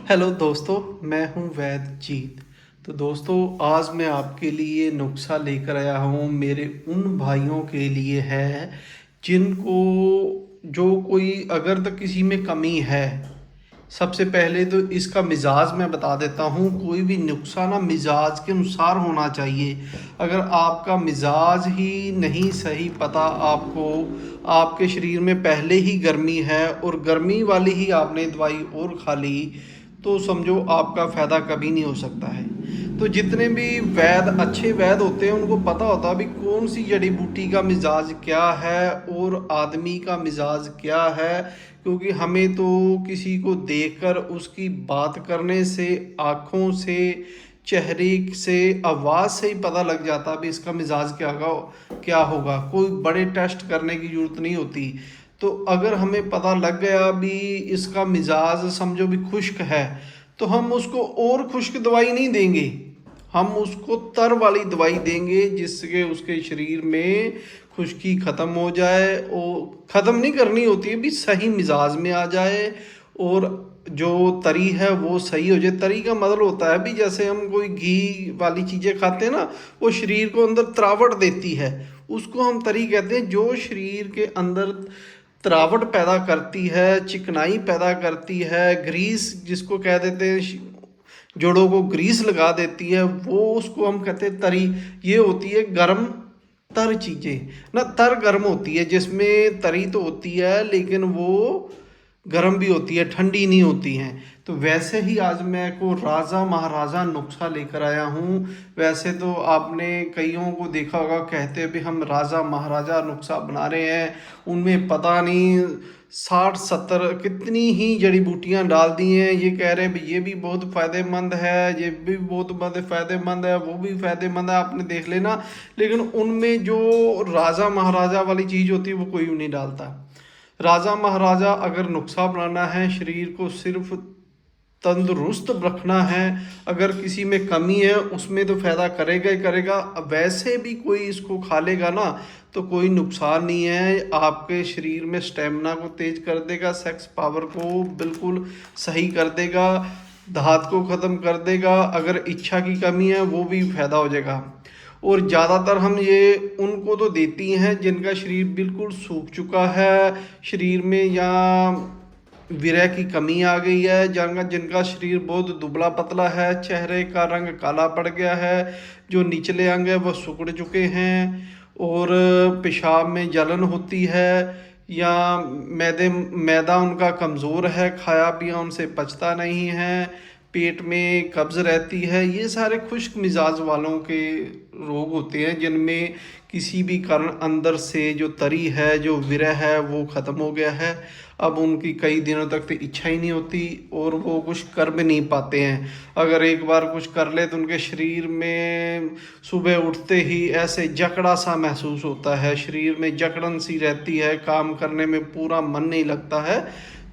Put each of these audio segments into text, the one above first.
Hello दोस्तों, मैं हूं वैद जीत। तो दोस्तों, आज मैं आपके लिए नुस्खा लेकर आया हूं। मेरे उन भाइयों के लिए है जिनको जो कोई अगर तो किसी में कमी है। सबसे पहले तो इसका मिजाज मैं बता देता हूँ। कोई भी नुस्खा ना मिजाज के अनुसार होना चाहिए। अगर आपका मिजाज ही नहीं सही पता आपको, आपके शरीर में पहले ही गर्मी है और गर्मी वाली ही आपने दवाई और खा ली, तो समझो आपका फ़ायदा कभी नहीं हो सकता है। तो जितने भी अच्छे वैद होते हैं उनको पता होता है भी कौन सी जड़ी बूटी का मिजाज क्या है और आदमी का मिजाज क्या है। क्योंकि हमें तो किसी को देखकर उसकी बात करने से, आँखों से, चेहरे से, आवाज़ से ही पता लग जाता भी इसका मिजाज क्या होगा। कोई बड़े टेस्ट करने की ज़रूरत नहीं होती। तो अगर हमें पता लग गया भी इसका मिजाज समझो भी खुश्क है, तो हम उसको और खुश्क दवाई नहीं देंगे, हम उसको तर वाली दवाई देंगे जिससे उसके शरीर में खुश्की ख़त्म हो जाए। और ख़त्म नहीं करनी होती है भी, सही मिजाज में आ जाए और जो तरी है वो सही हो जाए। तरी का मतलब होता है भी जैसे हम कोई घी वाली चीज़ें खाते हैं ना, वो शरीर को अंदर तरावट देती है, उसको हम तरी कहते हैं। जो शरीर के अंदर तरावट पैदा करती है, चिकनाई पैदा करती है, ग्रीस जिसको कह देते हैं, जोड़ों को ग्रीस लगा देती है, वो उसको हम कहते हैं तरी। ये होती है गर्म तर चीज़ें ना। तर गर्म होती है, जिसमें तरी तो होती है लेकिन वो गर्म भी होती है, ठंडी नहीं होती हैं। तो वैसे ही आज मैं को राजा महाराजा नुस्खा लेकर आया हूँ। वैसे तो आपने कईयों को देखा होगा, कहते हैं भी हम राजा महाराजा नुस्खा बना रहे हैं, उनमें पता नहीं 60-70 कितनी ही जड़ी बूटियां डाल दी हैं। ये कह रहे हैं भी ये भी बहुत फ़ायदेमंद है, ये भी बहुत फ़ायदेमंद है, वो भी फ़ायदेमंद है, आपने देख लेना। लेकिन उनमें जो राजा महाराजा वाली चीज़ होती है वो कोई नहीं डालता। राजा महाराजा अगर नुस्खा बनाना है, शरीर को सिर्फ तंदुरुस्त रखना है, अगर किसी में कमी है उसमें तो फ़ायदा करेगा ही करेगा। वैसे भी कोई इसको खा लेगा ना तो कोई नुकसान नहीं है। आपके शरीर में स्टेमिना को तेज कर देगा, सेक्स पावर को बिल्कुल सही कर देगा, धात को ख़त्म कर देगा। अगर इच्छा की कमी है वो भी फ़ायदा हो जाएगा। और ज़्यादातर हम ये उनको तो देती हैं जिनका शरीर बिल्कुल सूख चुका है, शरीर में या विरह की कमी आ गई है, जिनका जिनका शरीर बहुत दुबला पतला है, चेहरे का रंग काला पड़ गया है, जो निचले अंग है वो सिकुड़ चुके हैं, और पेशाब में जलन होती है, या मैदा उनका कमज़ोर है, खाया पिया उनसे पचता नहीं है, पेट में कब्ज़ रहती है। ये सारे खुश्क मिजाज वालों के रोग होते हैं जिनमें किसी भी कारण अंदर से जो तरी है, जो विरह है, वो ख़त्म हो गया है। अब उनकी कई दिनों तक तो इच्छा ही नहीं होती और वो कुछ कर भी नहीं पाते हैं। अगर एक बार कुछ कर ले तो उनके शरीर में सुबह उठते ही ऐसे जकड़ा सा महसूस होता है, शरीर में जकड़न सी रहती है, काम करने में पूरा मन नहीं लगता है।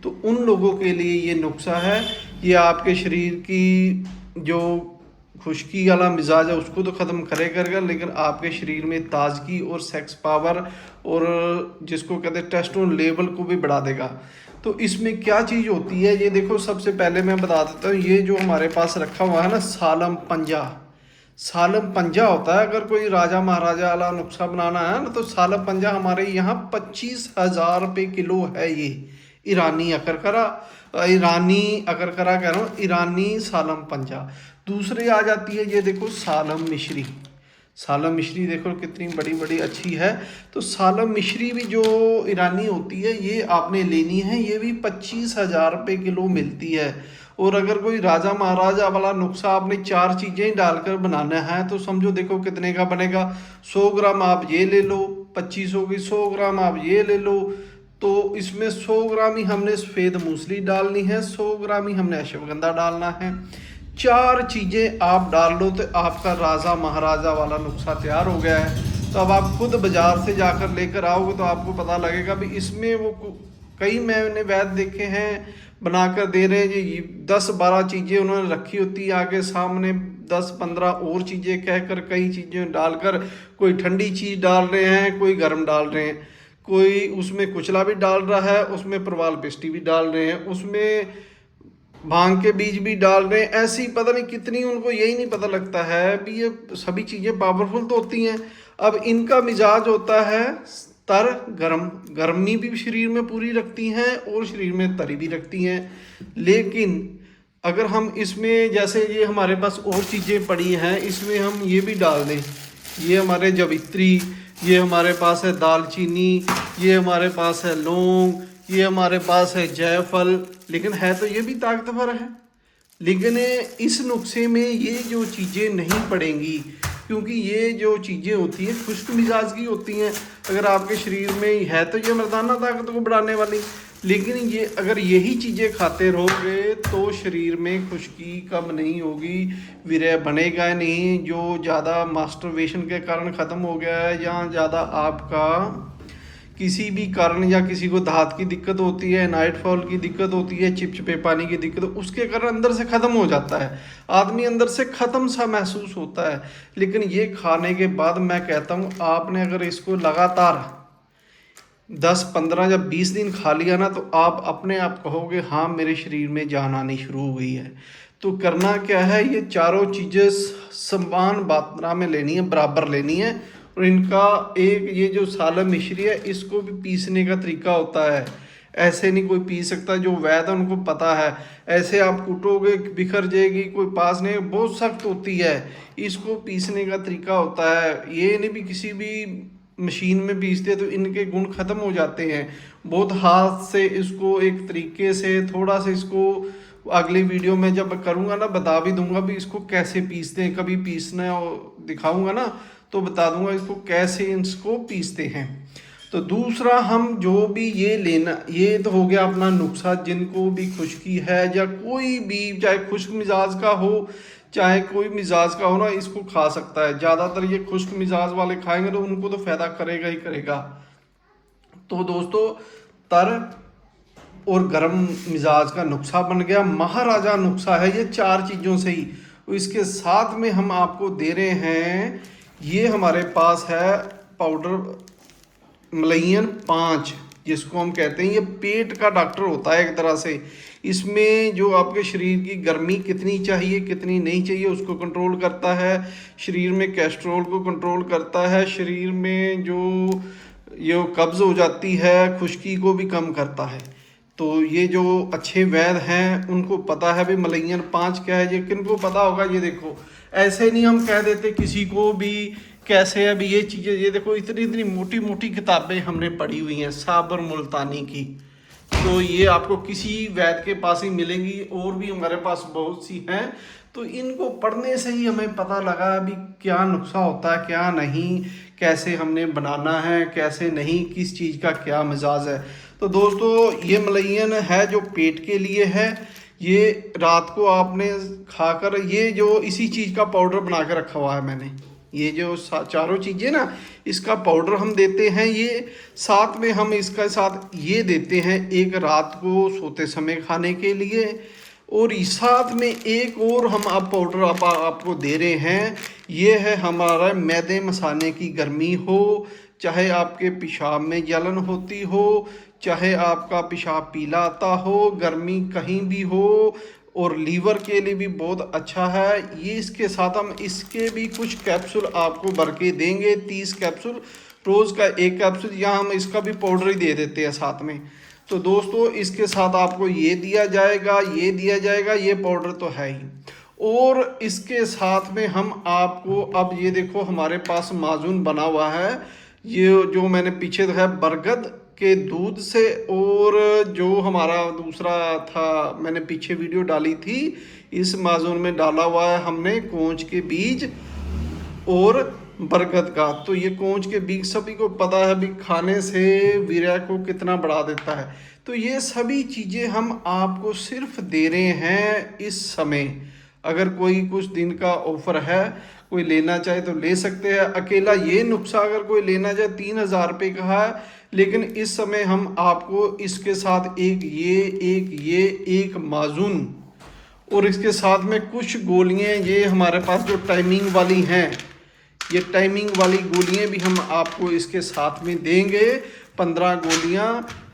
तो उन लोगों के लिए ये नुस्खा है। ये आपके शरीर की जो खुश्की वाला मिजाज है उसको तो ख़त्म करेगा, लेकिन आपके शरीर में ताजगी और सेक्स पावर और जिसको कहते हैं टेस्टोन लेवल को भी बढ़ा देगा। तो इसमें क्या चीज़ होती है ये देखो। सबसे पहले मैं बता देता हूँ, ये जो हमारे पास रखा हुआ है ना, सालम पंजा। सालम पंजा होता है, अगर कोई राजा महाराजा वाला नुस्खा बनाना है ना तो सालम पंजा हमारे यहाँ 25,000 रुपये किलो है। ये ईरानी अकरकरा, ईरानी अकरकरा कह रहा हूँ, ईरानी सालम पंजा। दूसरे आ जाती है ये देखो सालम मिश्री। सालम मिश्री देखो कितनी बड़ी बड़ी अच्छी है। तो सालम मिश्री भी जो ईरानी होती है ये आपने लेनी है, ये भी 25,000 रुपये किलो मिलती है। और अगर कोई राजा महाराजा वाला नुस्खा आपने 4 चीज़ें ही डालकर बनाना है तो समझो देखो कितने का बनेगा। 100 ग्राम आप ये ले लो, 2500 की 100 ग्राम आप ये ले लो। तो इसमें 100 ग्राम ही हमने सफ़ेद मूसली डालनी है, 100 ग्राम ही हमने अश्वगंधा डालना है। 4 चीज़ें आप डाल लो तो आपका राजा महाराजा वाला नुस्खा तैयार हो गया है। तो अब आप खुद बाज़ार से जाकर लेकर आओगे तो आपको पता लगेगा भी इसमें वो कई मैंने वैद देखे हैं बनाकर दे रहे हैं जी, 10-12 चीज़ें उन्होंने रखी होती है आगे सामने, 10-15 और चीज़ें कहकर कई चीज़ें डालकर, कोई ठंडी चीज़ डाल रहे हैं, कोई गर्म डाल रहे हैं, कोई उसमें कुचला भी डाल रहा है, उसमें प्रवाल पेस्टी भी डाल रहे हैं, उसमें भांग के बीज भी डाल रहे हैं, ऐसी पता नहीं कितनी, उनको यही नहीं पता लगता है भी ये सभी चीज़ें पावरफुल तो होती हैं। अब इनका मिजाज होता है तर गर्म, गर्मी भी शरीर में पूरी रखती हैं और शरीर में तरी भी रखती हैं। लेकिन अगर हम इसमें जैसे ये हमारे पास और चीज़ें पड़ी हैं, इसमें हम ये भी डाल दें, ये हमारे जवित्री, ये हमारे पास है दालचीनी, ये हमारे पास है लौंग, ये हमारे पास है जायफल, लेकिन है तो ये भी ताकतवर है। लेकिन इस नुस्खे में ये जो चीज़ें नहीं पड़ेंगी, क्योंकि ये जो चीज़ें होती हैं खुश्क मिजाज की होती हैं। अगर आपके शरीर में है तो ये मर्दाना ताकत को बढ़ाने वाली, लेकिन ये अगर यही चीज़ें खाते रहोगे तो शरीर में खुश्की कम नहीं होगी, वीर्य बनेगा नहीं। जो ज़्यादा मास्टरबेशन के कारण ख़त्म हो गया है, या ज़्यादा आपका किसी भी कारण, या किसी को धात की दिक्कत होती है, नाइट फॉल की दिक्कत होती है, चिपचिपे पानी की दिक्कत, उसके कारण अंदर से ख़त्म हो जाता है, आदमी अंदर से ख़त्म सा महसूस होता है। लेकिन ये खाने के बाद मैं कहता हूँ, आपने अगर इसको लगातार 10, 15 या 20 दिन खा लिया ना, तो आप अपने आप कहोगे हाँ मेरे शरीर में जान आनी शुरू हो गई है। तो करना क्या है, ये चारों चीज़ें समान मात्रा में लेनी है, बराबर लेनी है। और इनका एक ये जो सालम मिश्री है, इसको भी पीसने का तरीका होता है। ऐसे नहीं कोई पी सकता, जो वैद है उनको पता है। ऐसे आप कूटोगे बिखर जाएगी, कोई पास नहीं, बहुत सख्त होती है। इसको पीसने का तरीका होता है, ये नहीं भी किसी भी मशीन में पीसते तो इनके गुण ख़त्म हो जाते हैं। बहुत हाथ से इसको एक तरीके से थोड़ा सा इसको अगली वीडियो में जब करूँगा ना, बता भी दूंगा भी इसको कैसे पीसते हैं। कभी पीसना दिखाऊंगा ना तो बता दूंगा इसको कैसे इसको पीसते हैं। तो दूसरा, हम जो भी ये लेना, ये तो हो गया अपना नुस्खा। जिनको भी खुश्की है या कोई भी, चाहे खुश्क मिजाज का हो चाहे कोई मिजाज का हो ना, इसको खा सकता है। ज़्यादातर ये खुश्क मिजाज वाले खाएंगे तो उनको तो फ़ायदा करेगा ही करेगा। तो दोस्तों, तर और गर्म मिजाज का नुस्खा बन गया, महाराजा नुस्खा है ये 4 चीज़ों से ही। इसके साथ में हम आपको दे रहे हैं, ये हमारे पास है पाउडर मलैयन 5, जिसको हम कहते हैं, ये पेट का डॉक्टर होता है एक तरह से। इसमें जो आपके शरीर की गर्मी कितनी चाहिए कितनी नहीं चाहिए उसको कंट्रोल करता है, शरीर में कैस्ट्रोल को कंट्रोल करता है, शरीर में जो ये कब्ज़ हो जाती है खुश्की को भी कम करता है। तो ये जो अच्छे वैद्य हैं उनको पता है भी मलैयन 5 क्या है। ये किनको पता होगा, ये देखो, ऐसे नहीं हम कह देते किसी को भी कैसे है भी ये चीज़ें। ये देखो, इतनी इतनी मोटी मोटी किताबें हमने पढ़ी हुई हैं साबर मुल्तानी की, तो ये आपको किसी वैद्य के पास ही मिलेंगी, और भी हमारे पास बहुत सी हैं। तो इनको पढ़ने से ही हमें पता लगा अभी क्या नुस्खा होता है क्या नहीं, कैसे हमने बनाना है कैसे नहीं, किस चीज़ का क्या मिजाज है। तो दोस्तों, ये मलैयन है जो पेट के लिए है। ये रात को आपने खाकर, ये जो इसी चीज़ का पाउडर बना के रखा हुआ है मैंने, ये जो चारों चीज़ें ना, इसका पाउडर हम देते हैं। ये साथ में हम इसका साथ ये देते हैं एक रात को सोते समय खाने के लिए, और साथ में एक और हम आप पाउडर आपको दे रहे हैं। ये है हमारा मैदे मसाने की गर्मी हो, चाहे आपके पेशाब में जलन होती हो, चाहे आपका पेशाब पीला आता हो, गर्मी कहीं भी हो, और लीवर के लिए भी बहुत अच्छा है ये। इसके साथ हम इसके भी कुछ कैप्सूल आपको भर के देंगे, 30 कैप्सूल, रोज़ का 1 कैप्सूल, या हम इसका भी पाउडर ही दे देते हैं साथ में। तो दोस्तों, इसके साथ आपको ये दिया जाएगा, ये दिया जाएगा, ये पाउडर तो है ही। और इसके साथ में हम आपको, अब ये देखो हमारे पास माजून बना हुआ है, ये जो मैंने पीछे है बरगद के दूध से, और जो हमारा दूसरा था मैंने पीछे वीडियो डाली थी, इस माजून में डाला हुआ है हमने कोंच के बीज और बरगद का। तो ये कोंच के बीज सभी को पता है भी खाने से वीर्य को कितना बढ़ा देता है। तो ये सभी चीज़ें हम आपको सिर्फ दे रहे हैं इस समय। अगर कोई कुछ दिन का ऑफर है, कोई लेना चाहे तो ले सकते हैं। अकेला ये नुस्खा अगर कोई लेना चाहे 3000 रुपये का है, लेकिन इस समय हम आपको इसके साथ एक माजून, और इसके साथ में कुछ गोलियां, ये हमारे पास जो टाइमिंग वाली हैं, ये टाइमिंग वाली गोलियां भी हम आपको इसके साथ में देंगे। 15 गोलियां,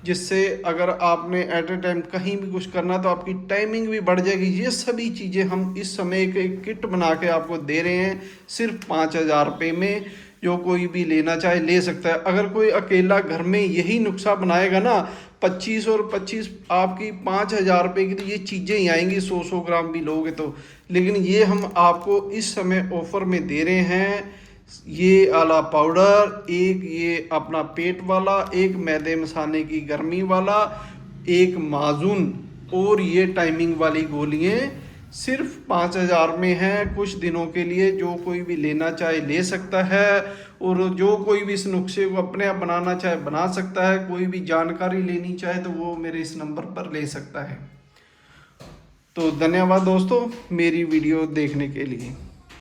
जिससे अगर आपने एट ए टाइम कहीं भी कुछ करना तो आपकी टाइमिंग भी बढ़ जाएगी। ये सभी चीज़ें हम इस समय एक किट बना के आपको दे रहे हैं सिर्फ 5,000 रुपये में। जो कोई भी लेना चाहे ले सकता है। अगर कोई अकेला घर में यही नुस्खा बनाएगा ना, 25 और 25 आपकी 5,000 रुपये की तो ये चीज़ें ही आएंगी, 100 ग्राम भी लोगे तो। लेकिन ये हम आपको इस समय ऑफर में दे रहे हैं। ये आला पाउडर, एक ये अपना पेट वाला, एक मैदे मसाने की गर्मी वाला, एक माजून, और ये टाइमिंग वाली गोलियाँ सिर्फ 5,000 में है कुछ दिनों के लिए। जो कोई भी लेना चाहे ले सकता है, और जो कोई भी इस नुस्खे को अपने आप बनाना चाहे बना सकता है। कोई भी जानकारी लेनी चाहे तो वो मेरे इस नंबर पर ले सकता है। तो धन्यवाद दोस्तों मेरी वीडियो देखने के लिए।